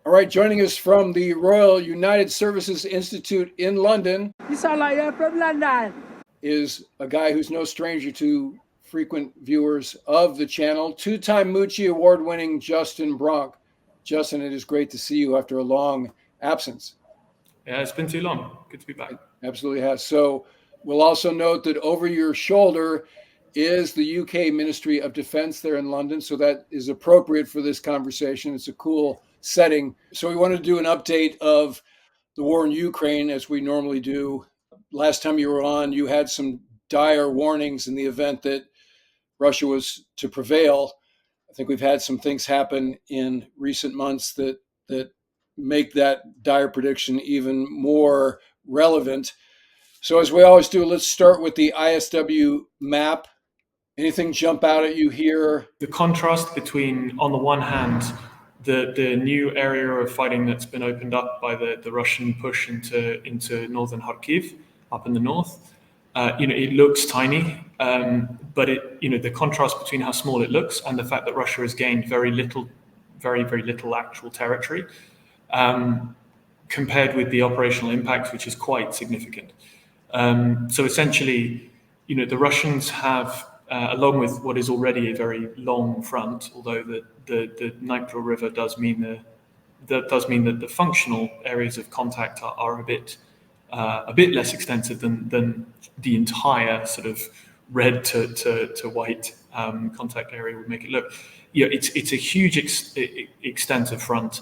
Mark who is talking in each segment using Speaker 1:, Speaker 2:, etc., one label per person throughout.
Speaker 1: All right, joining us from the Royal United Services Institute in London
Speaker 2: You sound like you're from London.
Speaker 1: is a guy who's no stranger to frequent viewers of the channel, two-time Moochie Award-winning Justin Bronk. Justin, it is great to see you after a long absence.
Speaker 3: Yeah, it's been too long. Good to be back.
Speaker 1: It absolutely has. So we'll also note that over your shoulder is the UK Ministry of Defense there in London. So that is appropriate for this conversation. It's a cool setting. So we want to do an update of the war in Ukraine as we normally do. Last time you were on, you had some dire warnings in the event that Russia was to prevail. I think we've had some things happen in recent months that make that dire prediction even more relevant. So as we always do, let's start with the ISW map. Anything jump out at you here?
Speaker 3: The contrast between, on the one hand, the new area of fighting that's been opened up by the Russian push into northern Kharkiv, up in the north. It looks tiny, but the contrast between how small it looks and the fact that Russia has gained very very little actual territory, compared with the operational impact, which is quite significant. So essentially, the Russians have, along with what is already a very long front, although the Dnieper River does mean that the functional areas of contact are a bit less extensive than the entire sort of red to white contact area would make it look. It's a huge extensive front,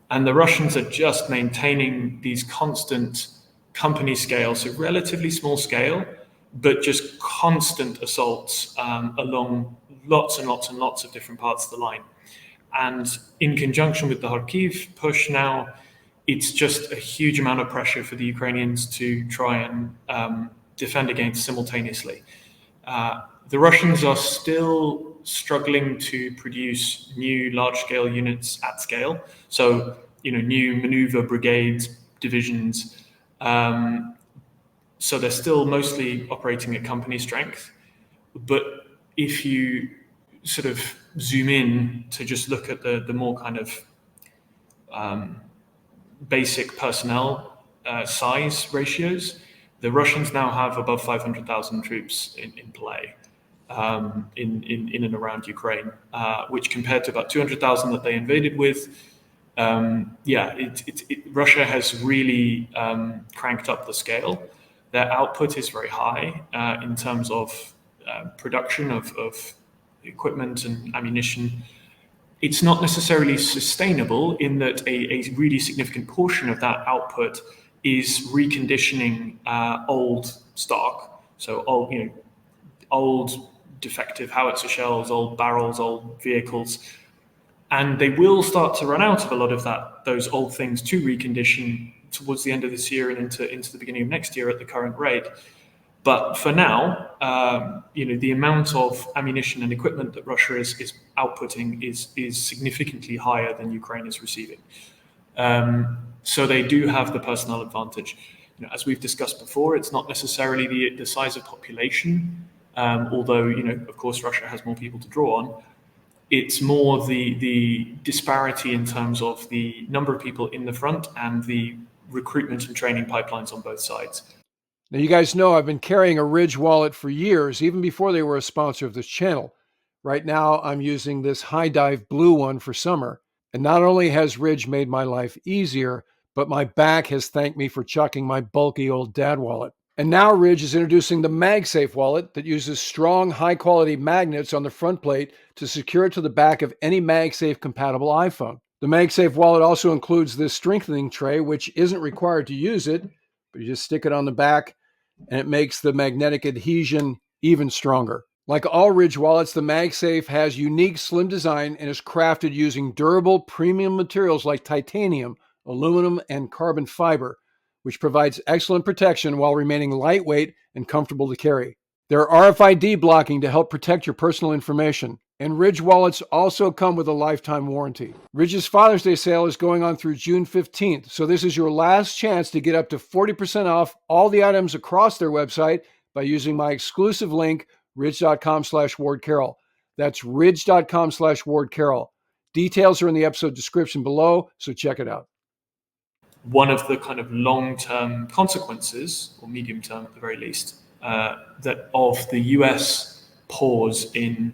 Speaker 3: and the Russians are just maintaining these constant company scale, so relatively small scale, but just constant assaults along lots and lots and lots of different parts of the line. And in conjunction with the Kharkiv push now, it's just a huge amount of pressure for the Ukrainians to try and defend against simultaneously. The Russians are still struggling to produce new large-scale units at scale. So, new maneuver brigades, divisions. So they're still mostly operating at company strength. But if you sort of zoom in to just look at the more kind of basic personnel size ratios, the Russians now have above 500,000 troops in play in and around Ukraine, which compared to about 200,000 that they invaded with, Russia has really cranked up the scale. Their output is very high in terms of production of equipment and ammunition. It's not necessarily sustainable in that a really significant portion of that output is reconditioning old stock. So old defective howitzer shells, old barrels, old vehicles. And they will start to run out of a lot of those old things to recondition towards the end of this year and into the beginning of next year at the current rate. But for now, the amount of ammunition and equipment that Russia is outputting is significantly higher than Ukraine is receiving. So they do have the personnel advantage. As we've discussed before, it's not necessarily the size of population, although of course Russia has more people to draw on. It's more the disparity in terms of the number of people in the front and the recruitment and training pipelines on both sides.
Speaker 1: Now, you guys know I've been carrying a Ridge wallet for years, even before they were a sponsor of this channel. Right now, I'm using this High Dive blue one for summer. And not only has Ridge made my life easier, but my back has thanked me for chucking my bulky old dad wallet. And now Ridge is introducing the MagSafe wallet that uses strong, high-quality magnets on the front plate to secure it to the back of any MagSafe compatible iPhone. The MagSafe wallet also includes this strengthening tray, which isn't required to use it, but you just stick it on the back and it makes the magnetic adhesion even stronger. Like all Ridge wallets, the MagSafe has unique slim design and is crafted using durable premium materials like titanium, aluminum, and carbon fiber, which provides excellent protection while remaining lightweight and comfortable to carry. There are RFID blocking to help protect your personal information. And Ridge wallets also come with a lifetime warranty. Ridge's Father's Day sale is going on through June 15th, so this is your last chance to get up to 40% off all the items across their website by using my exclusive link, ridge.com/WardCarroll. That's ridge.com/WardCarroll. Details are in the episode description below, so check it out.
Speaker 3: One of the kind of long-term consequences, or medium-term at the very least, that of the US pause in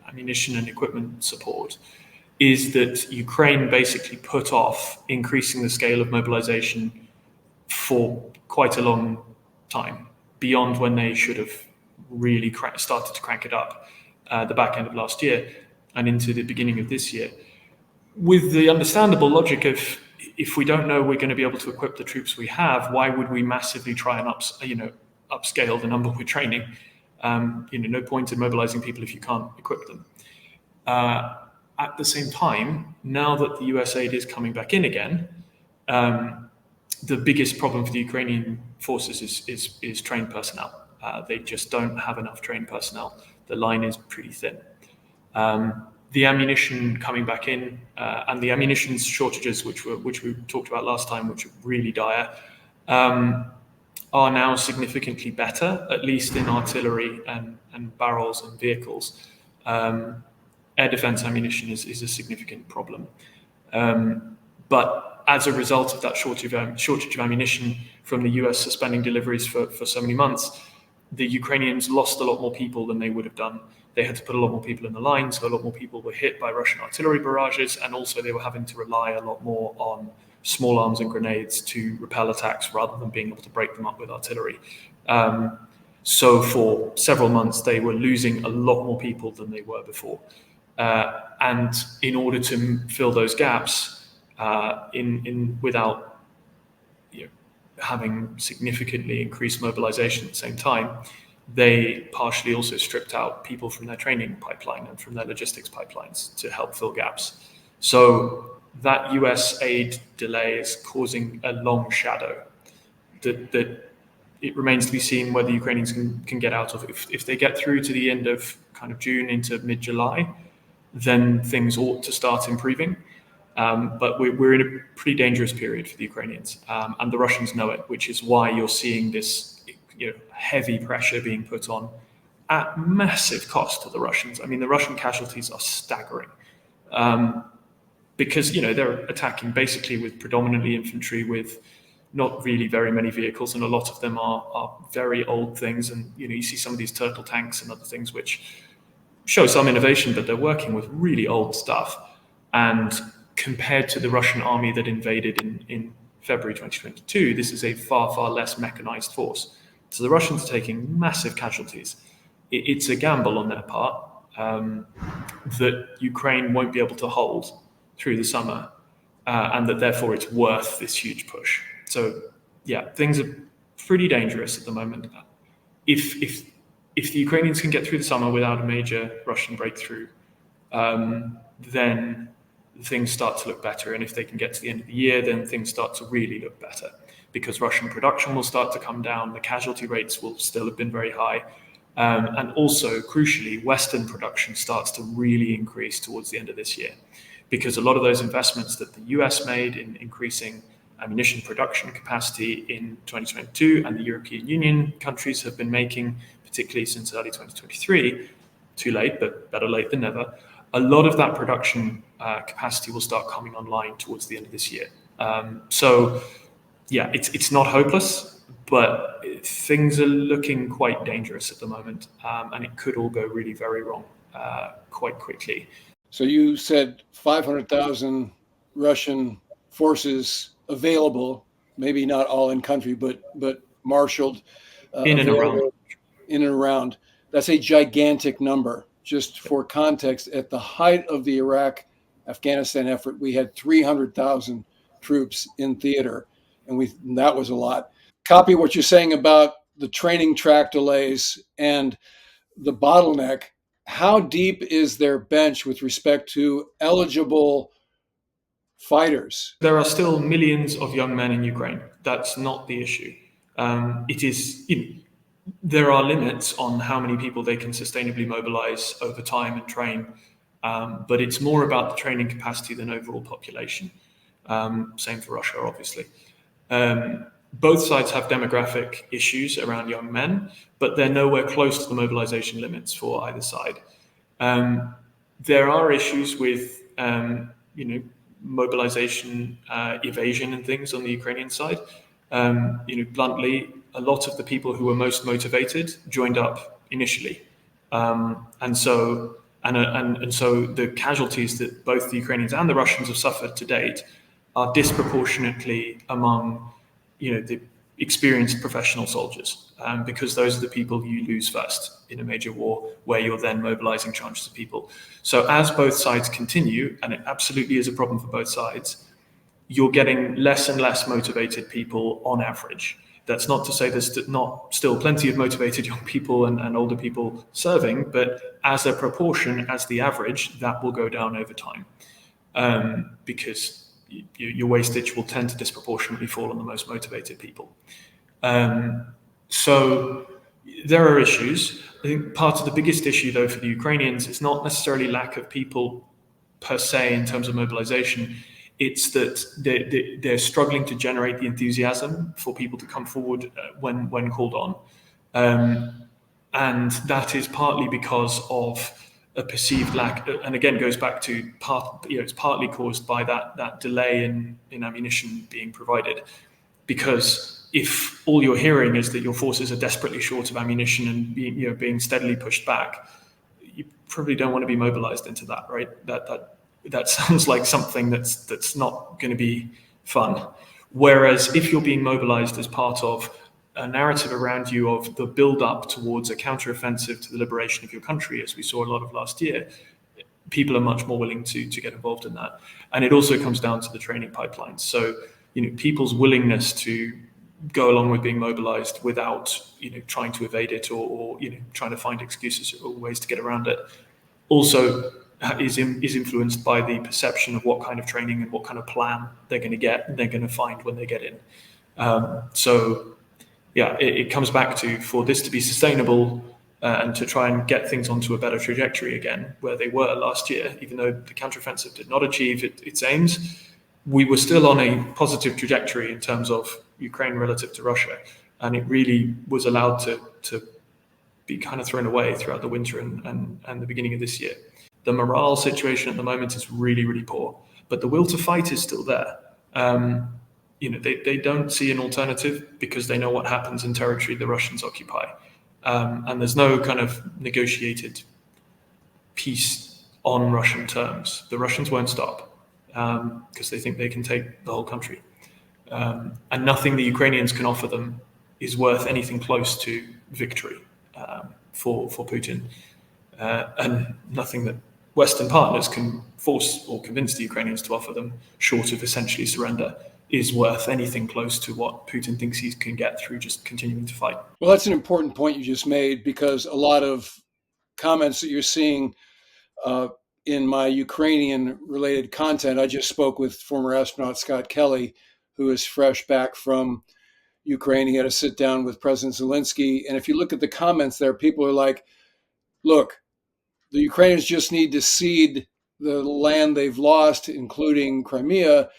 Speaker 3: ammunition and equipment support is that Ukraine basically put off increasing the scale of mobilization for quite a long time, beyond when they should have really started to crank it up the back end of last year and into the beginning of this year, with the understandable logic of, if we don't know we're going to be able to equip the troops we have, why would we massively try and upscale the number we're training? No point in mobilizing people if you can't equip them. At the same time, now that the US aid is coming back in again, the biggest problem for the Ukrainian forces is trained personnel. They just don't have enough trained personnel. The line is pretty thin. The ammunition coming back in, and the ammunition shortages, which we talked about last time, which are really dire, are now significantly better, at least in artillery and barrels and vehicles. Air defense ammunition is a significant problem. But as a result of that shortage of ammunition from the US suspending deliveries for so many months, the Ukrainians lost a lot more people than they would have done. They had to put a lot more people in the line, so a lot more people were hit by Russian artillery barrages, and also they were having to rely a lot more on small arms and grenades to repel attacks rather than being able to break them up with artillery. So for several months, they were losing a lot more people than they were before. And in order to fill those gaps, without having significantly increased mobilization at the same time, they partially also stripped out people from their training pipeline and from their logistics pipelines to help fill gaps. So that US aid delay is causing a long shadow that it remains to be seen whether Ukrainians can get out of. If they get through to the end of kind of June into mid-July, then things ought to start improving. But we're in a pretty dangerous period for the Ukrainians, and the Russians know it, which is why you're seeing this heavy pressure being put on at massive cost to the Russians. I mean, the Russian casualties are staggering, because they're attacking basically with predominantly infantry, with not really very many vehicles, and a lot of them are very old things. And you see some of these turtle tanks and other things which show some innovation, but they're working with really old stuff. And compared to the Russian army that invaded in February 2022, this is a far, far less mechanized force. So the Russians are taking massive casualties. It's a gamble on their part that Ukraine won't be able to hold through the summer, and that therefore it's worth this huge push. So yeah, things are pretty dangerous at the moment. If the Ukrainians can get through the summer without a major Russian breakthrough, then things start to look better. And if they can get to the end of the year, then things start to really look better, because Russian production will start to come down. The casualty rates will still have been very high. And also, crucially, Western production starts to really increase towards the end of this year, because a lot of those investments that the US made in increasing ammunition production capacity in 2022 and the European Union countries have been making, particularly since early 2023, too late, but better late than never, a lot of that production capacity will start coming online towards the end of this year. So yeah, it's not hopeless, but things are looking quite dangerous at the moment, and it could all go really very wrong quite quickly.
Speaker 1: So you said 500,000 Russian forces available, maybe not all in country, but marshaled
Speaker 3: in and
Speaker 1: around. That's a gigantic number. Just for context, at the height of the Iraq-Afghanistan effort, we had 300,000 troops in theater, and that was a lot. Copy what you're saying about the training track delays and the bottleneck. How deep is their bench with respect to eligible fighters?
Speaker 3: There are still millions of young men in Ukraine. That's not the issue. It is, there are limits on how many people they can sustainably mobilize over time and train, but it's more about the training capacity than overall population. Same for Russia, obviously. Both sides have demographic issues around young men, but they're nowhere close to the mobilization limits for either side. There are issues with mobilization evasion and things on the Ukrainian side. Bluntly, a lot of the people who were most motivated joined up initially, and so the casualties that both the Ukrainians and the Russians have suffered to date are disproportionately among the experienced professional soldiers, because those are the people you lose first in a major war where you're then mobilizing tranches of people. So as both sides continue, and it absolutely is a problem for both sides, you're getting less and less motivated people on average. That's not to say there's not still plenty of motivated young people and older people serving, but as a proportion, as the average, that will go down over time, because your wastage will tend to disproportionately fall on the most motivated people. So there are issues. I think part of the biggest issue, though, for the Ukrainians is not necessarily lack of people per se in terms of mobilization. It's that they're struggling to generate the enthusiasm for people to come forward when called on. And that is partly because of a perceived lack, and again goes back to it's partly caused by that delay in ammunition being provided. Because if all you're hearing is that your forces are desperately short of ammunition and being steadily pushed back, you probably don't want to be mobilized into that, right? That sounds like something that's not going to be fun. Whereas if you're being mobilized as part of a narrative around you of the build-up towards a counteroffensive to the liberation of your country, as we saw a lot of last year, people are much more willing to get involved in that. And it also comes down to the training pipelines. So, people's willingness to go along with being mobilized without, trying to evade it or trying to find excuses or ways to get around it, also is influenced by the perception of what kind of training and what kind of plan they're going to get and they're going to find when they get in. It comes back to, for this to be sustainable and to try and get things onto a better trajectory again, where they were last year, even though the counteroffensive did not achieve its aims, we were still on a positive trajectory in terms of Ukraine relative to Russia. And it really was allowed to be kind of thrown away throughout the winter and the beginning of this year. The morale situation at the moment is really, really poor, but the will to fight is still there. They don't see an alternative because they know what happens in territory the Russians occupy. And there's no kind of negotiated peace on Russian terms. The Russians won't stop because they think they can take the whole country. And nothing the Ukrainians can offer them is worth anything close to victory for Putin. And nothing that Western partners can force or convince the Ukrainians to offer them, short of essentially surrender, is worth anything close to what Putin thinks he can get through just continuing to fight.
Speaker 1: Well, that's an important point you just made, because a lot of comments that you're seeing in my Ukrainian-related content, I just spoke with former astronaut Scott Kelly, who is fresh back from Ukraine. He had a sit down with President Zelensky. And if you look at the comments there, people are like, look, the Ukrainians just need to cede the land they've lost, including Crimea.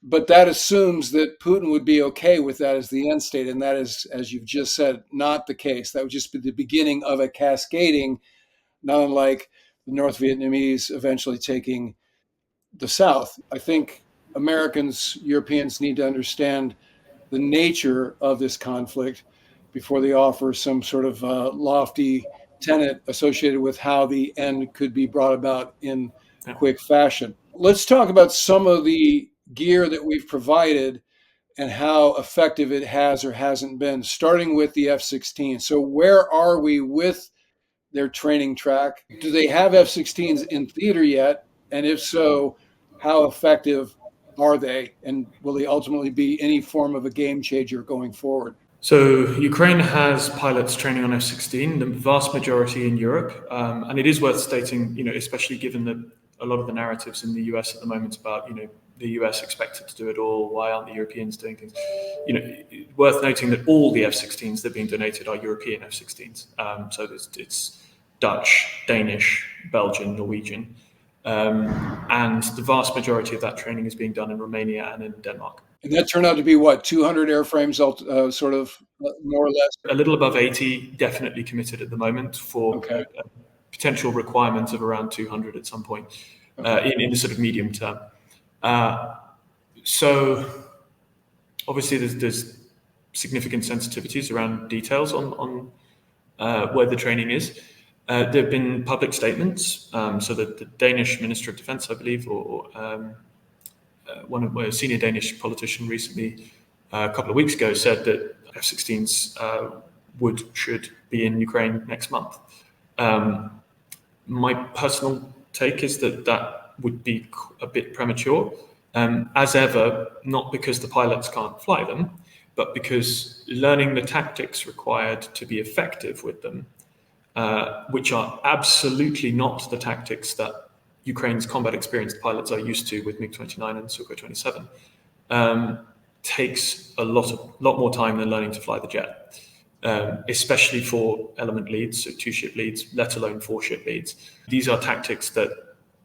Speaker 1: But that assumes that Putin would be okay with that as the end state. And that is, as you've just said, not the case. That would just be the beginning of a cascading, not unlike the North Vietnamese eventually taking the South. I think Americans, Europeans need to understand the nature of this conflict before they offer some sort of lofty tenet associated with how the end could be brought about in quick fashion. Let's talk about some of the gear that we've provided and how effective it has or hasn't been, starting with the F-16. So where are we with their training track? Do they have F-16s in theater yet? And if so, how effective are they? And will they ultimately be any form of a game changer going forward?
Speaker 3: So Ukraine has pilots training on F-16, the vast majority in Europe. And it is worth stating, especially given that a lot of the narratives in the US at the moment about, the US expected to do it all, why aren't the Europeans doing things? Worth noting that all the F-16s that are being donated are European F-16s. So it's Dutch, Danish, Belgian, Norwegian. And the vast majority of that training is being done in Romania and in Denmark.
Speaker 1: And that turned out to be what, 200 airframes, sort of more or less?
Speaker 3: A little above 80 definitely committed at the moment for a potential requirement of around 200 at some point. in the sort of medium term. So obviously there's significant sensitivities around details on where the training is. There have been public statements, so that the Danish Minister of Defense, I believe, or a senior Danish politician recently, a couple of weeks ago, said that F-16s should be in Ukraine next month. My personal take is that would be a bit premature, as ever, not because the pilots can't fly them, but because learning the tactics required to be effective with them, which are absolutely not the tactics that Ukraine's combat experienced pilots are used to with MiG-29 and Sukhoi 27, takes a lot more time than learning to fly the jet, especially for element leads, so 2-ship leads, let alone 4-ship leads. These are tactics that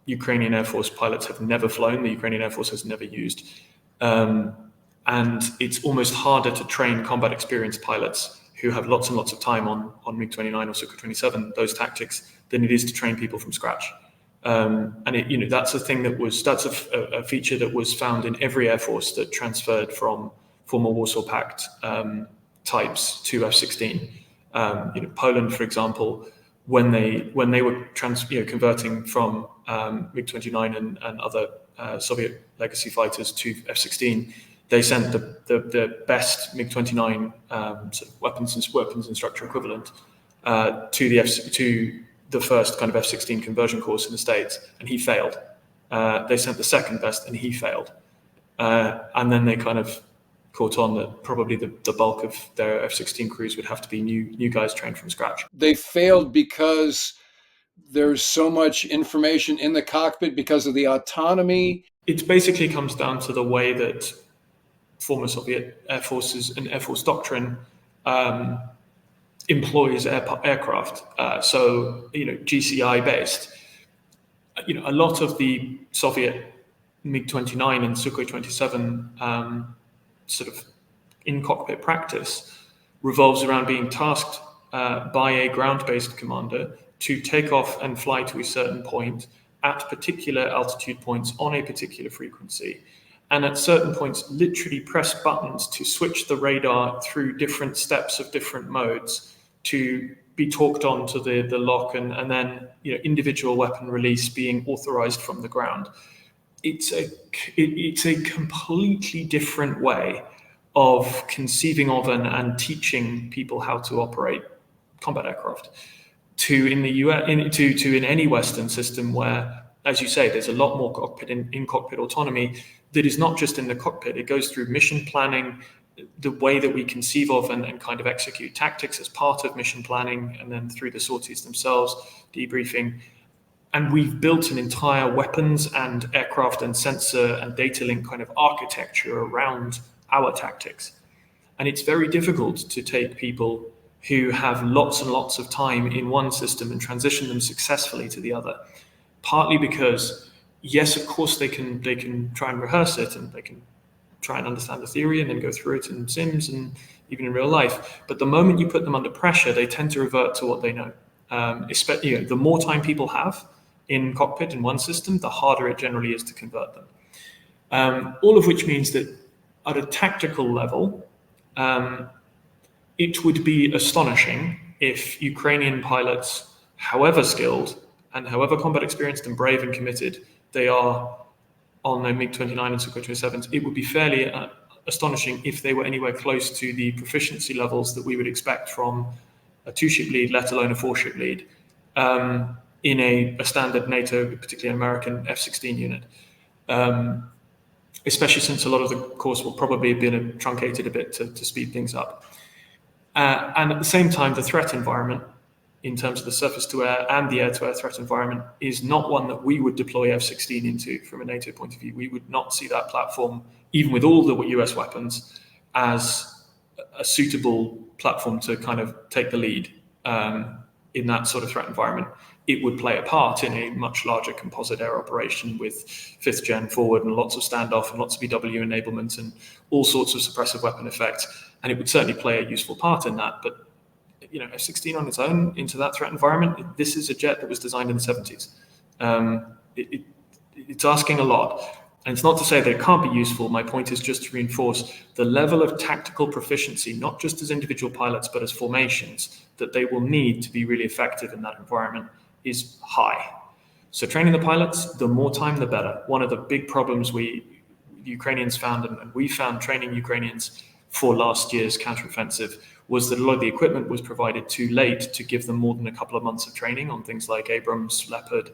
Speaker 3: Ukrainian Air Force pilots have never flown, the Ukrainian Air Force has never used. And it's almost harder to train combat experienced pilots who have lots and lots of time on MiG-29 or Sukhoi 27, those tactics, than it is to train people from scratch. And that's a thing that's a feature that was found in every Air Force that transferred from former Warsaw Pact types to F-16. Poland, for example, when they were converting from MiG-29 and other Soviet legacy fighters to F-16, they sent the best MiG-29 sort of weapons instructor equivalent to the first kind of F-16 conversion course in the States, and he failed. They sent the second best, and he failed. And then they kind of caught on that probably the bulk of their F-16 crews would have to be new guys trained from scratch.
Speaker 1: They failed because there's so much information in the cockpit because of the autonomy.
Speaker 3: It basically comes down to the way that former Soviet Air Forces and Air Force doctrine employs aircraft. So GCI based. A lot of the Soviet MiG-29 and Sukhoi 27 sort of in-cockpit practice revolves around being tasked by a ground-based commander to take off and fly to a certain point at particular altitude points on a particular frequency, and at certain points literally press buttons to switch the radar through different steps of different modes to be talked on to the lock, and then individual weapon release being authorized from the ground. It's a completely different way of conceiving of and teaching people how to operate combat aircraft to in the US to in any Western system where, as you say, there's a lot more cockpit in cockpit autonomy that is not just in the cockpit. It goes through mission planning, the way that we conceive of and kind of execute tactics as part of mission planning, and then through the sorties themselves, debriefing. And we've built an entire weapons and aircraft and sensor and data link kind of architecture around our tactics. And it's very difficult to take people who have lots and lots of time in one system and transition them successfully to the other. Partly because, yes, of course, they can try and rehearse it, and they can try and understand the theory and then go through it in sims and even in real life. But the moment you put them under pressure, they tend to revert to what they know. Especially, the more time people have in cockpit in one system, the harder it generally is to convert them. All of which means that at a tactical level, it would be astonishing if Ukrainian pilots, however skilled and however combat experienced and brave and committed they are on their MiG-29 and Sukhoi 27s, it would be fairly astonishing if they were anywhere close to the proficiency levels that we would expect from a 2-ship lead, let alone a 4-ship lead, in a standard NATO, particularly American F-16 unit. Especially since a lot of the course will probably have been truncated a bit to speed things up. And at the same time, the threat environment, in terms of the surface-to-air and the air-to-air threat environment, is not one that we would deploy F-16 into from a NATO point of view. We would not see that platform, even with all the US weapons, as a suitable platform to kind of take the lead in that sort of threat environment. It would play a part in a much larger composite air operation with 5th gen forward and lots of standoff and lots of EW enablement and all sorts of suppressive weapon effects. And it would certainly play a useful part in that. But F-16 on its own into that threat environment, this is a jet that was designed in the 70s. it's asking a lot. And it's not to say that it can't be useful. My point is just to reinforce the level of tactical proficiency, not just as individual pilots, but as formations, that they will need to be really effective in that environment is high. So training the pilots, the more time, the better. One of the big problems Ukrainians found, and we found training Ukrainians for last year's counteroffensive, was that a lot of the equipment was provided too late to give them more than a couple of months of training on things like Abrams, Leopard.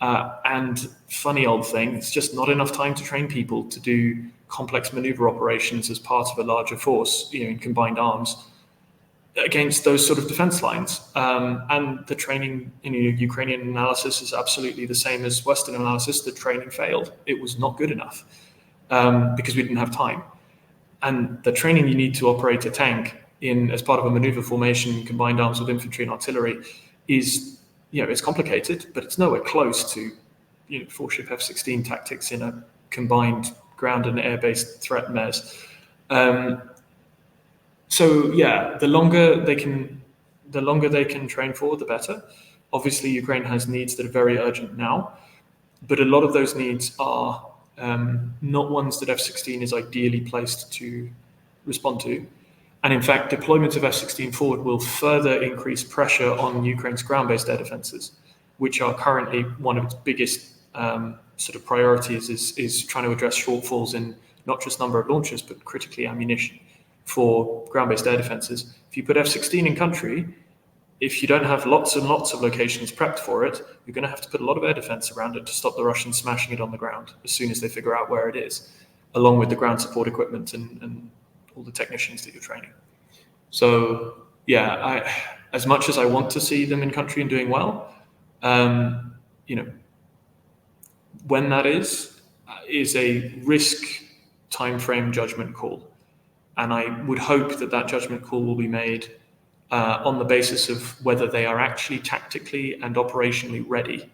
Speaker 3: And funny old thing, it's just not enough time to train people to do complex maneuver operations as part of a larger force, in combined arms against those sort of defense lines. And the training in Ukrainian analysis is absolutely the same as Western analysis. The training failed. It was not good enough because we didn't have time. And the training you need to operate a tank as part of a maneuver formation, combined arms with infantry and artillery, is, it's complicated, but it's nowhere close to, four-ship F-16 tactics in a combined ground and air-based threat mess. So yeah, the longer they can train for, the better. Obviously, Ukraine has needs that are very urgent now, but a lot of those needs are not ones that F-16 is ideally placed to respond to. And in fact, deployment of F-16 forward will further increase pressure on Ukraine's ground-based air defenses, which are currently one of its biggest sort of priorities is trying to address shortfalls in not just number of launchers, but critically ammunition for ground-based air defenses. If you put F-16 in country, if you don't have lots and lots of locations prepped for it, you're going to have to put a lot of air defense around it to stop the Russians smashing it on the ground as soon as they figure out where it is, along with the ground support equipment and all the technicians that you're training. So yeah, as much as I want to see them in country and doing well, when that is a risk timeframe judgment call. And I would hope that judgment call will be made on the basis of whether they are actually tactically and operationally ready,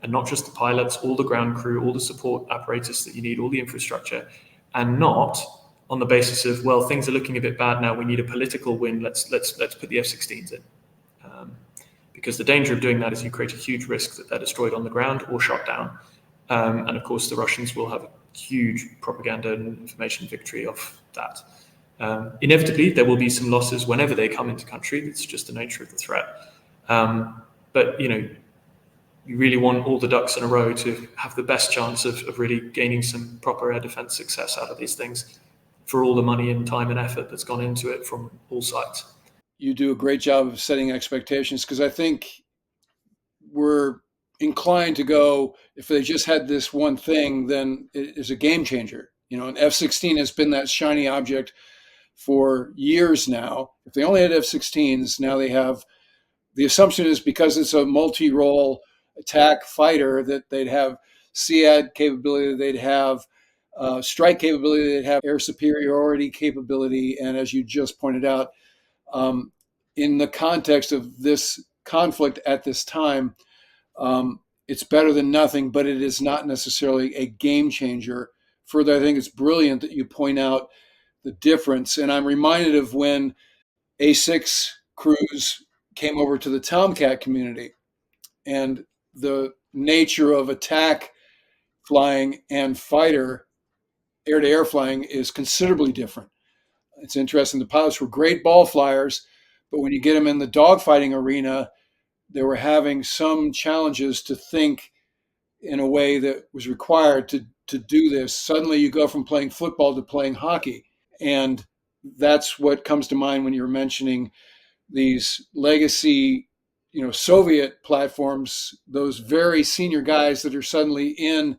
Speaker 3: and not just the pilots, all the ground crew, all the support apparatus that you need, all the infrastructure, and not on the basis of, well, things are looking a bit bad now, we need a political win, let's put the F-16s in. Because the danger of doing that is you create a huge risk that they're destroyed on the ground or shot down. And of course, the Russians will have a huge propaganda and information victory off that. Inevitably, there will be some losses whenever they come into country. It's just the nature of the threat. But, you really want all the ducks in a row to have the best chance of really gaining some proper air defense success out of these things for all the money and time and effort that's gone into it from all sides.
Speaker 1: You do a great job of setting expectations, because I think we're inclined to go, if they just had this one thing, then it is a game changer. An F-16 has been that shiny object for years now. If they only had F-16s, now they have, the assumption is because it's a multi-role attack fighter that they'd have SEAD capability, they'd have strike capability, they'd have air superiority capability. And as you just pointed out, in the context of this conflict at this time, it's better than nothing, but it is not necessarily a game changer. Further, I think it's brilliant that you point out the difference. And I'm reminded of when A6 crews came over to the Tomcat community, and the nature of attack flying and fighter air-to-air flying is considerably different. It's interesting. The pilots were great ball flyers, but when you get them in the dogfighting arena, they were having some challenges to think in a way that was required to do this. Suddenly you go from playing football to playing hockey. And that's what comes to mind when you're mentioning these legacy, Soviet platforms, those very senior guys that are suddenly in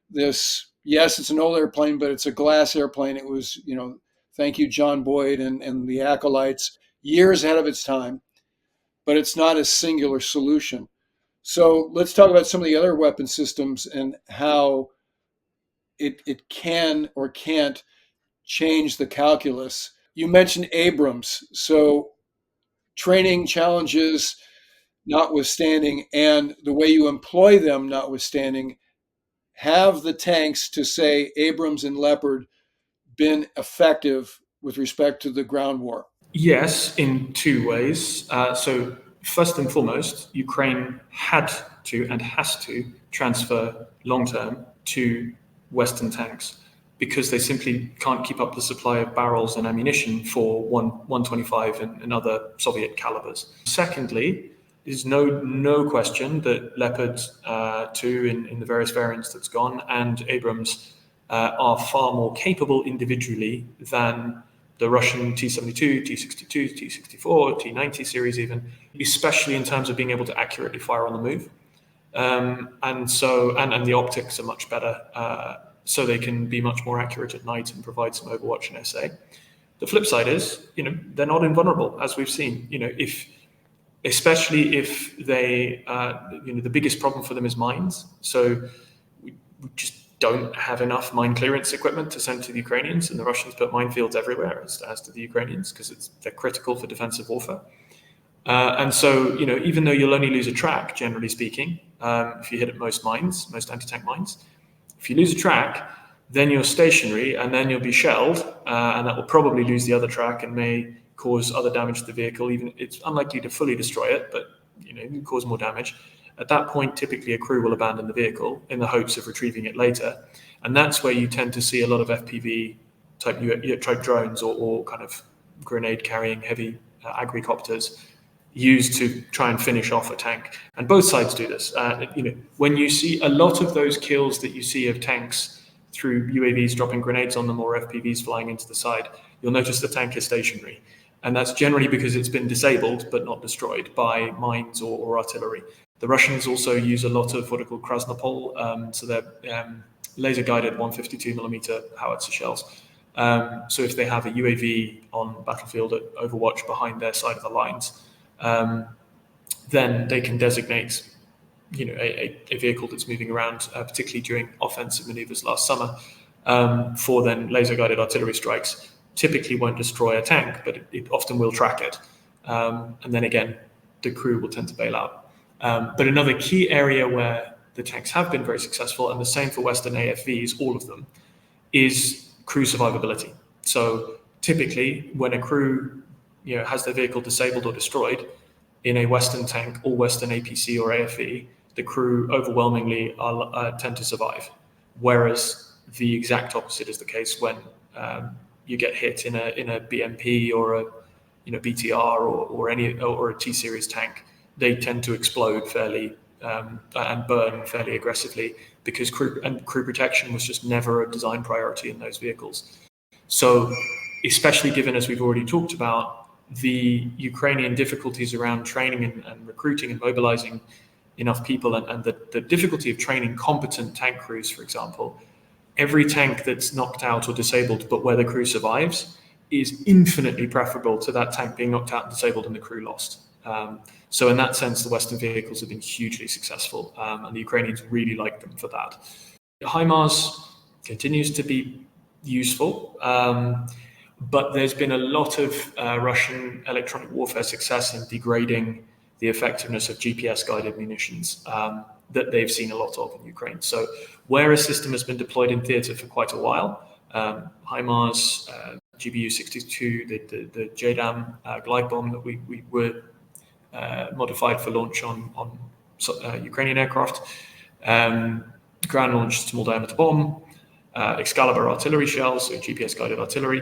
Speaker 1: this. Yes, it's an old airplane, but it's a glass airplane. It was, thank you, John Boyd and the acolytes, years ahead of its time, but it's not a singular solution. So let's talk about some of the other weapon systems and how it can or can't change the calculus. You mentioned Abrams. So training challenges notwithstanding, and the way you employ them notwithstanding, have the tanks, to say Abrams and Leopard, been effective with respect to the ground war?
Speaker 3: Yes, in two ways. So first and foremost, Ukraine had to and has to transfer long-term to Western tanks because they simply can't keep up the supply of barrels and ammunition for 125 and other Soviet calibers. Secondly, there's no question that Leopard 2 in the various variants that's gone and Abrams are far more capable individually than the Russian T-72, T-62, T-64, T-90 series even, especially in terms of being able to accurately fire on the move. And the optics are much better, so they can be much more accurate at night and provide some overwatch and SA. The flip side is, they're not invulnerable, as we've seen. Especially if they, the biggest problem for them is mines. So we just don't have enough mine clearance equipment to send to the Ukrainians, and the Russians put minefields everywhere, as do the Ukrainians, because they're critical for defensive warfare. And so, even though you'll only lose a track, generally speaking, if you hit at most anti-tank mines, if you lose a track, then you're stationary, and then you'll be shelled, and that will probably lose the other track and may cause other damage to the vehicle. Even it's unlikely to fully destroy it, but it can cause more damage. At that point, typically a crew will abandon the vehicle in the hopes of retrieving it later, and that's where you tend to see a lot of FPV type drones or kind of grenade-carrying heavy agricopters used to try and finish off a tank. And both sides do this. When you see a lot of those kills that you see of tanks through UAVs dropping grenades on them or FPVs flying into the side, you'll notice the tank is stationary. And that's generally because it's been disabled but not destroyed by mines or artillery. The Russians also use a lot of what are called Krasnopol, so they're laser-guided 152mm howitzer shells. So if they have a UAV on battlefield at Overwatch behind their side of the lines, then they can designate a vehicle that's moving around, particularly during offensive maneuvers last summer, for then laser-guided artillery strikes. Typically won't destroy a tank, but it often will track it. And then again, the crew will tend to bail out. But another key area where the tanks have been very successful, and the same for Western AFVs, all of them, is crew survivability. So typically, when a crew has their vehicle disabled or destroyed in a Western tank or Western APC or AFV, the crew overwhelmingly tend to survive. Whereas the exact opposite is the case when you get hit in a BMP or a BTR or a T series tank. They tend to explode fairly and burn fairly aggressively because crew protection was just never a design priority in those vehicles. So, especially given, as we've already talked about, the Ukrainian difficulties around training and recruiting and mobilizing enough people and the difficulty of training competent tank crews, for example, every tank that's knocked out or disabled but where the crew survives is infinitely preferable to that tank being knocked out and disabled and the crew lost. So in that sense, the Western vehicles have been hugely successul, and the Ukrainians really like them for that. HIMARS continues to be useful, but there's been a lot of Russian electronic warfare success in degrading the effectiveness of GPS-guided munitions that they've seen a lot of in Ukraine. So where a system has been deployed in theatre for quite a while, HIMARS, GBU-62, the JDAM glide bomb that we were modified for launch on Ukrainian aircraft, ground-launched small-diameter bomb, Excalibur artillery shells, so GPS-guided artillery.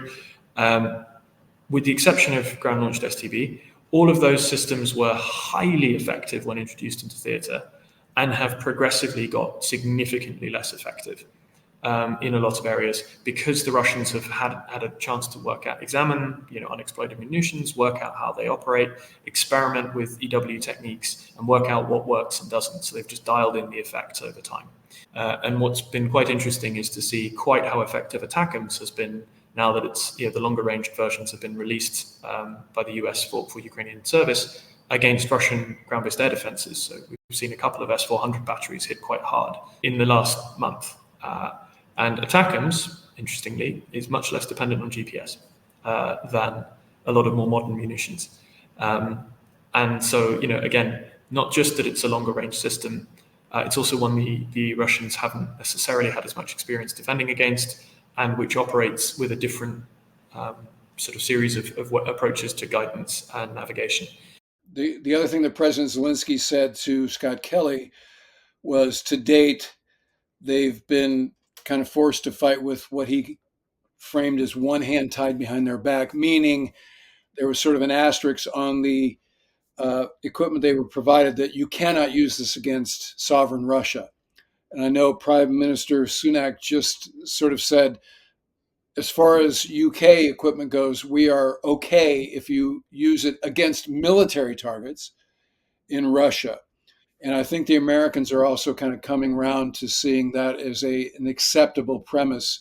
Speaker 3: With the exception of ground-launched STB, all of those systems were highly effective when introduced into theatre and have progressively got significantly less effective in a lot of areas because the Russians have had a chance to examine unexploded munitions, work out how they operate, experiment with EW techniques, and work out what works and doesn't. So they've just dialed in the effects over time. And what's been quite interesting is to see quite how effective ATACMS has been now that it's the longer range versions have been released by the US for Ukrainian service against Russian ground-based air defenses. So we've seen a couple of S-400 batteries hit quite hard in the last month. And ATACMS, interestingly, is much less dependent on GPS than a lot of more modern munitions. And so, again, not just that it's a longer range system, it's also one the Russians haven't necessarily had as much experience defending against, and which operates with a different sort of series of approaches to guidance and navigation.
Speaker 1: The other thing that President Zelensky said to Scott Kelly was to date, they've been kind of forced to fight with what he framed as one hand tied behind their back, meaning there was sort of an asterisk on the equipment they were provided that you cannot use this against sovereign Russia. And I know Prime Minister Sunak just sort of said, as far as UK equipment goes, we are okay if you use it against military targets in Russia. And I think the Americans are also kind of coming around to seeing that as an acceptable premise.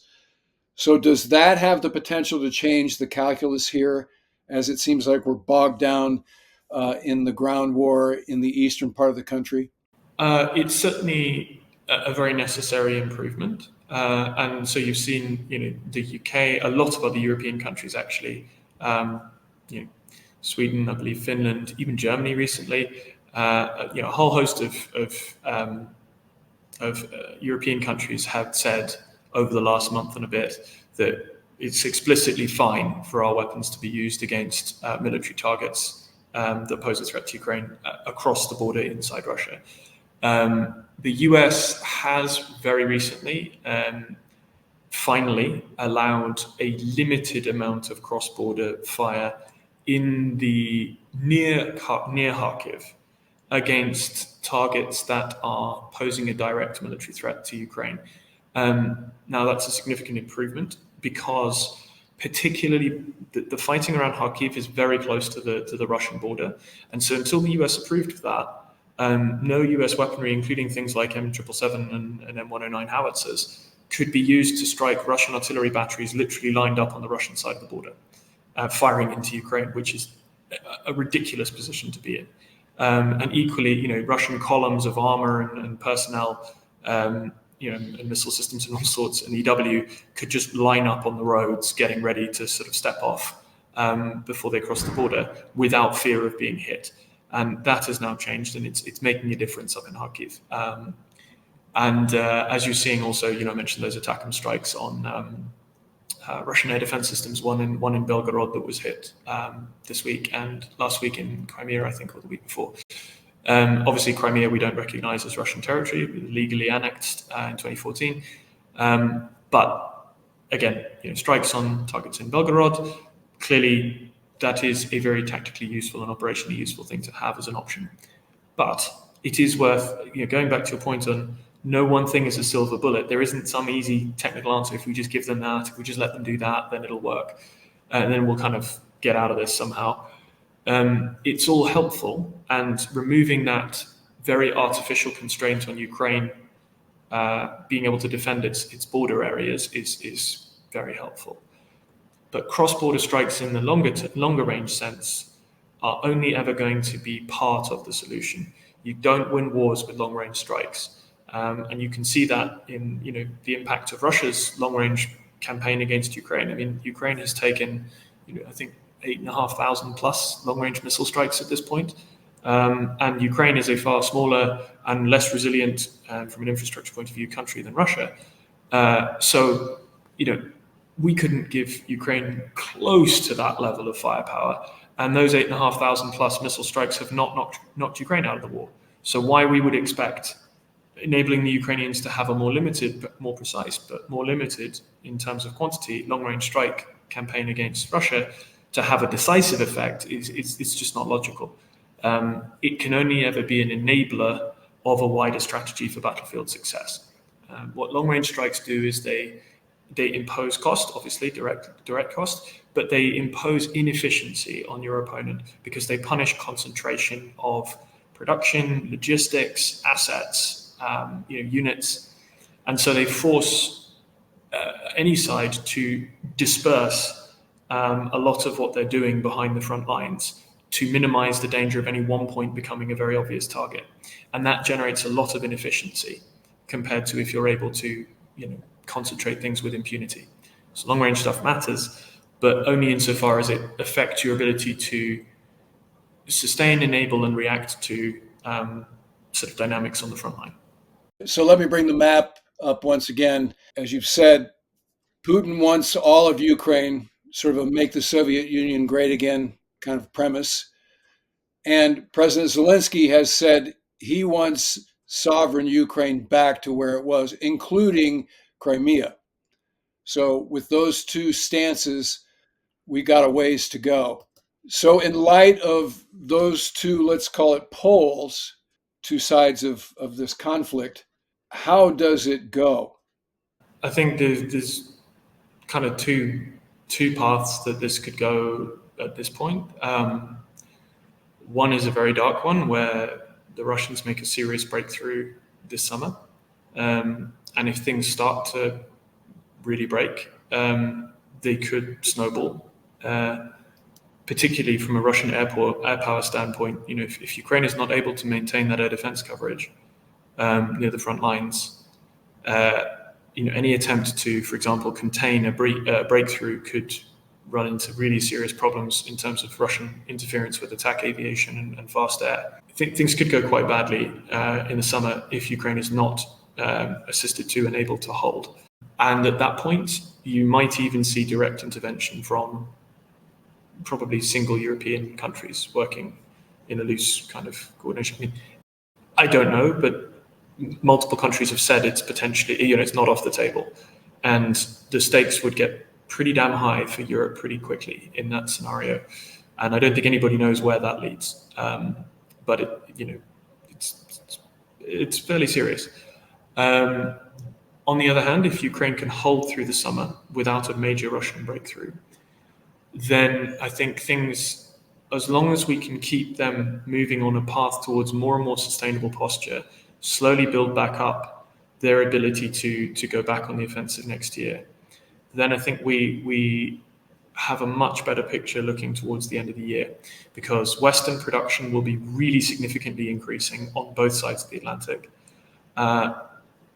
Speaker 1: So does that have the potential to change the calculus here, as it seems like we're bogged down in the ground war in the eastern part of the country?
Speaker 3: It's certainly a very necessary improvement. And so you've seen, the UK, a lot of other European countries actually, you know, Sweden, I believe Finland, even Germany recently, a whole host of European countries have said over the last month and a bit that it's explicitly fine for our weapons to be used against military targets that pose a threat to Ukraine across the border inside Russia. The US has very recently finally allowed a limited amount of cross-border fire in the near Kharkiv against targets that are posing a direct military threat to Ukraine. Now that's a significant improvement because particularly the fighting around Kharkiv is very close to the Russian border. And so until the US approved that, no US weaponry, including things like M777 and M109 howitzers, could be used to strike Russian artillery batteries literally lined up on the Russian side of the border, firing into Ukraine, which is a ridiculous position to be in. And equally, Russian columns of armor and personnel, and missile systems and all sorts, and EW could just line up on the roads, getting ready to sort of step off before they cross the border without fear of being hit. And that has now changed, and it's making a difference up in Kharkiv. And as you're seeing also, I mentioned those ATACMS strikes on Russian air defense systems, one in Belgorod that was hit this week, and last week in Crimea, I think, or the week before. Obviously, Crimea we don't recognize as Russian territory. It was legally annexed in 2014. But again, strikes on targets in Belgorod, clearly that is a very tactically useful and operationally useful thing to have as an option. But it is worth, going back to your point on no one thing is a silver bullet. There isn't some easy technical answer. If we just give them that, if we just let them do that, then it'll work. And then we'll kind of get out of this somehow. It's all helpful, and removing that very artificial constraint on Ukraine being able to defend its border areas is very helpful. But cross-border strikes in the longer range sense are only ever going to be part of the solution. You don't win wars with long-range strikes. And you can see that in the impact of Russia's long-range campaign against Ukraine. I mean, Ukraine has taken, I think, 8,500 plus long-range missile strikes at this point. And Ukraine is a far smaller and less resilient, from an infrastructure point of view, country than Russia. So, we couldn't give Ukraine close to that level of firepower. And those 8,500 plus missile strikes have not knocked Ukraine out of the war. So why we would expect enabling the Ukrainians to have a more limited, but more precise, but more limited in terms of quantity, long-range strike campaign against Russia to have a decisive effect it's just not logical. It can only ever be an enabler of a wider strategy for battlefield success. What long-range strikes do is they impose cost, obviously direct cost, but they impose inefficiency on your opponent because they punish concentration of production, logistics, assets, units, and so they force any side to disperse a lot of what they're doing behind the front lines to minimize the danger of any one point becoming a very obvious target, and that generates a lot of inefficiency compared to if you're able to, concentrate things with impunity. So long-range stuff matters, but only insofar as it affects your ability to sustain, enable, and react to sort of dynamics on the front line.
Speaker 1: So let me bring the map up once again. As you've said, Putin wants all of Ukraine, sort of a make the Soviet Union great again kind of premise. And President Zelensky has said he wants sovereign Ukraine back to where it was, including Crimea. So with those two stances, we got a ways to go. So in light of those two, let's call it poles, two sides of this conflict, how does it go?
Speaker 3: I think there's kind of two paths that this could go at this point. One is a very dark one, where the Russians make a serious breakthrough this summer, and if things start to really break, they could snowball. Particularly from a Russian air power standpoint, if Ukraine is not able to maintain that air defense coverage near the front lines, any attempt to, for example, contain a breakthrough could run into really serious problems in terms of Russian interference with attack aviation and fast air. I think things could go quite badly in the summer if Ukraine is not assisted to and able to hold. And at that point, you might even see direct intervention from probably single European countries working in a loose kind of coordination. I mean, I don't know, but multiple countries have said it's potentially, it's not off the table. And the stakes would get pretty damn high for Europe pretty quickly in that scenario. And I don't think anybody knows where that leads. But it's fairly serious. On the other hand, if Ukraine can hold through the summer without a major Russian breakthrough, then I think things, as long as we can keep them moving on a path towards more and more sustainable posture, slowly build back up their ability to go back on the offensive next year, then I think we have a much better picture looking towards the end of the year, because Western production will be really significantly increasing on both sides of the Atlantic,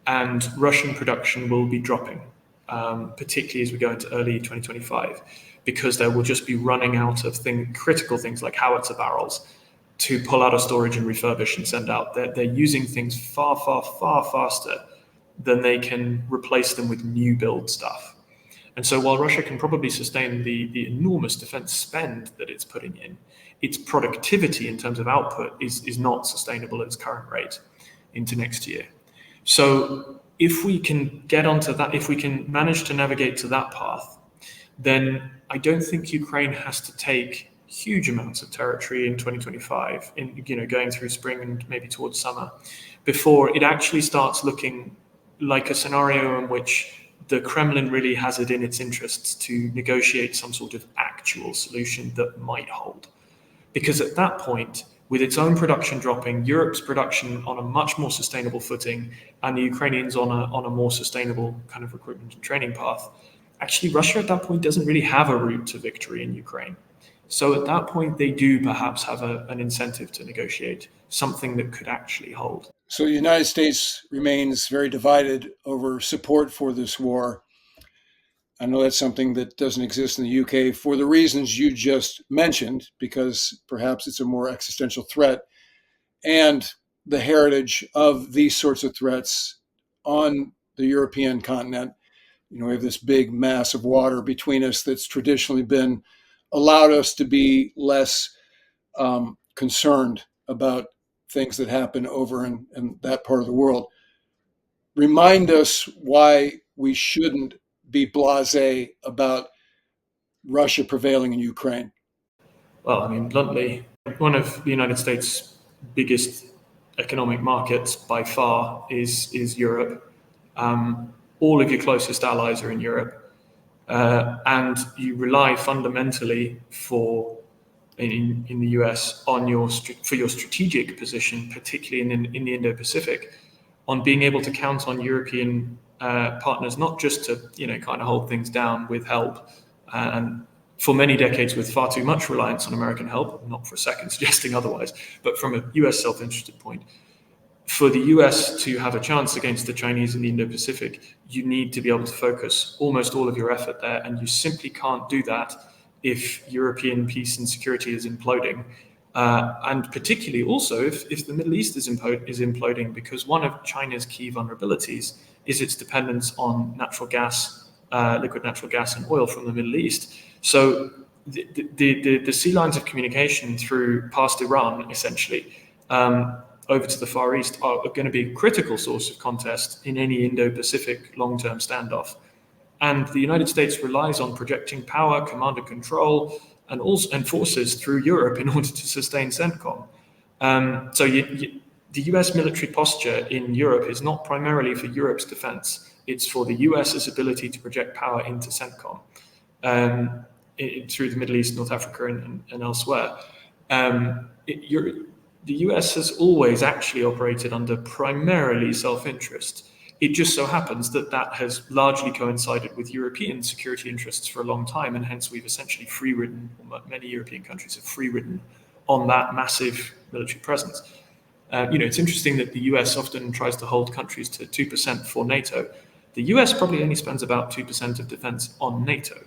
Speaker 3: and Russian production will be dropping, particularly as we go into early 2025, because they will just be running out of critical things like howitzer barrels to pull out of storage and refurbish and send out. They're using things far, far, far faster than they can replace them with new build stuff. And so while Russia can probably sustain the enormous defense spend that it's putting in, its productivity in terms of output is not sustainable at its current rate into next year. So if we can get onto that, if we can manage to navigate to that path, then I don't think Ukraine has to take huge amounts of territory in 2025, going through spring and maybe towards summer, before it actually starts looking like a scenario in which the Kremlin really has it in its interests to negotiate some sort of actual solution that might hold. Because at that point, with its own production dropping, Europe's production on a much more sustainable footing, and the Ukrainians on a more sustainable kind of recruitment and training path, actually Russia at that point doesn't really have a route to victory in Ukraine. So at that point, they do perhaps have an incentive to negotiate something that could actually hold.
Speaker 1: So the United States remains very divided over support for this war. I know that's something that doesn't exist in the UK for the reasons you just mentioned, because perhaps it's a more existential threat, and the heritage of these sorts of threats on the European continent. We have this big mass of water between us that's traditionally allowed us to be less concerned about things that happen over in that part of the world. Remind us why we shouldn't be blasé about Russia prevailing in Ukraine.
Speaker 3: Well, I mean, bluntly, one of the United States' biggest economic markets by far is Europe. All of your closest allies are in Europe, and you rely fundamentally in the US for your strategic position, particularly in the Indo-Pacific, on being able to count on European partners, not just to kind of hold things down with help, and for many decades with far too much reliance on American help, not for a second suggesting otherwise, but from a US self-interested point. For the US to have a chance against the Chinese in the Indo-Pacific, you need to be able to focus almost all of your effort there, and you simply can't do that if European peace and security is imploding. And particularly also if the Middle East is imploding, because one of China's key vulnerabilities is its dependence on natural gas, liquid natural gas and oil from the Middle East. So the sea lines of communication past Iran, essentially, over to the Far East are going to be a critical source of contest in any Indo-Pacific long-term standoff. And the United States relies on projecting power, command and control, and forces through Europe in order to sustain CENTCOM. The US military posture in Europe is not primarily for Europe's defense. It's for the US's ability to project power into CENTCOM through the Middle East, North Africa, and elsewhere. The US has always actually operated under primarily self-interest. It just so happens that that has largely coincided with European security interests for a long time, and hence we've essentially free-ridden, or many European countries have free-ridden on that massive military presence. It's interesting that the US often tries to hold countries to 2% for NATO. The US probably only spends about 2% of defense on NATO,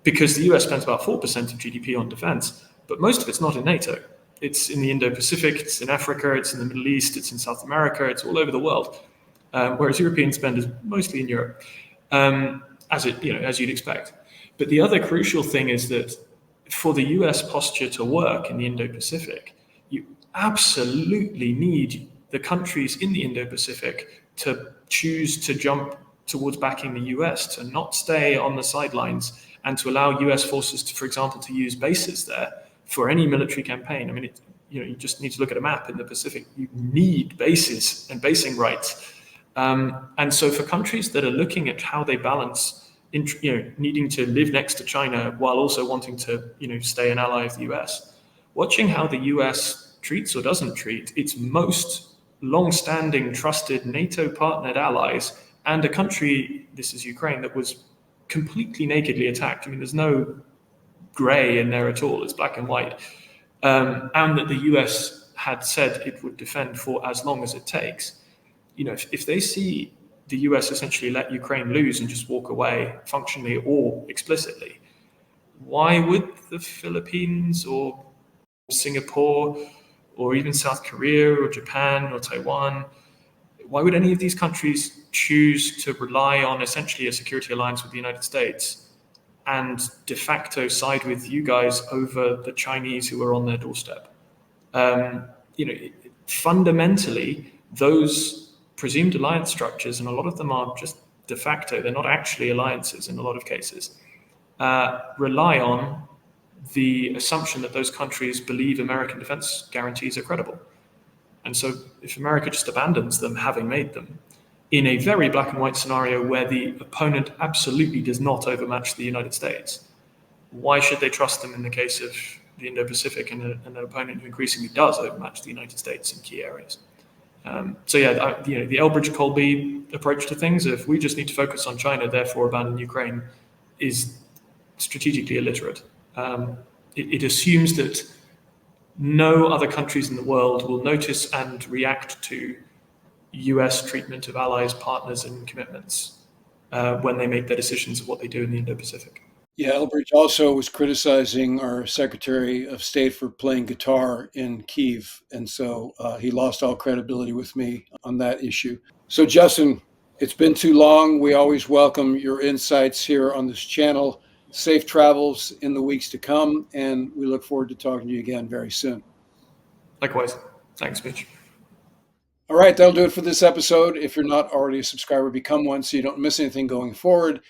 Speaker 3: because the US spends about 4% of GDP on defense, but most of it's not in NATO. It's in the Indo-Pacific, it's in Africa, it's in the Middle East, it's in South America, it's all over the world. Whereas European spend is mostly in Europe, as you'd expect. But the other crucial thing is that for the US posture to work in the Indo-Pacific, you absolutely need the countries in the Indo-Pacific to choose to jump towards backing the US, to not stay on the sidelines, and to allow US forces to, for example, to use bases there for any military campaign. I mean, you just need to look at a map in the Pacific. You need bases and basing rights. And so for countries that are looking at how they balance, needing to live next to China while also wanting to, stay an ally of the US, watching how the US treats or doesn't treat its most long-standing, trusted NATO-partnered allies, and a country, this is Ukraine, that was completely nakedly attacked. I mean, there's no gray in there at all. It's black and white. And that the US had said it would defend for as long as it takes. If they see the US essentially let Ukraine lose and just walk away functionally or explicitly, why would the Philippines or Singapore or even South Korea or Japan or Taiwan, why would any of these countries choose to rely on essentially a security alliance with the United States and de facto side with you guys over the Chinese who are on their doorstep? Fundamentally, those presumed alliance structures, and a lot of them are just de facto, they're not actually alliances in a lot of cases, rely on the assumption that those countries believe American defense guarantees are credible. And so if America just abandons them, having made them, in a very black and white scenario where the opponent absolutely does not overmatch the United States, why should they trust them in the case of the Indo-Pacific and an opponent who increasingly does overmatch the United States in key areas? The Elbridge-Colby approach to things, if we just need to focus on China, therefore abandon Ukraine, is strategically illiterate. It assumes that no other countries in the world will notice and react to US treatment of allies, partners, and commitments when they make their decisions of what they do in the Indo-Pacific.
Speaker 1: Yeah, Elbridge also was criticizing our Secretary of State for playing guitar in Kyiv, and so he lost all credibility with me on that issue. So, Justin, it's been too long. We always welcome your insights here on this channel. Safe travels in the weeks to come, and we look forward to talking to you again very soon.
Speaker 3: Likewise. Thanks, Mitch.
Speaker 1: All right, that'll do it for this episode. If you're not already a subscriber, become one so you don't miss anything going forward.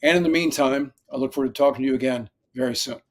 Speaker 1: And in the meantime, I look forward to talking to you again very soon.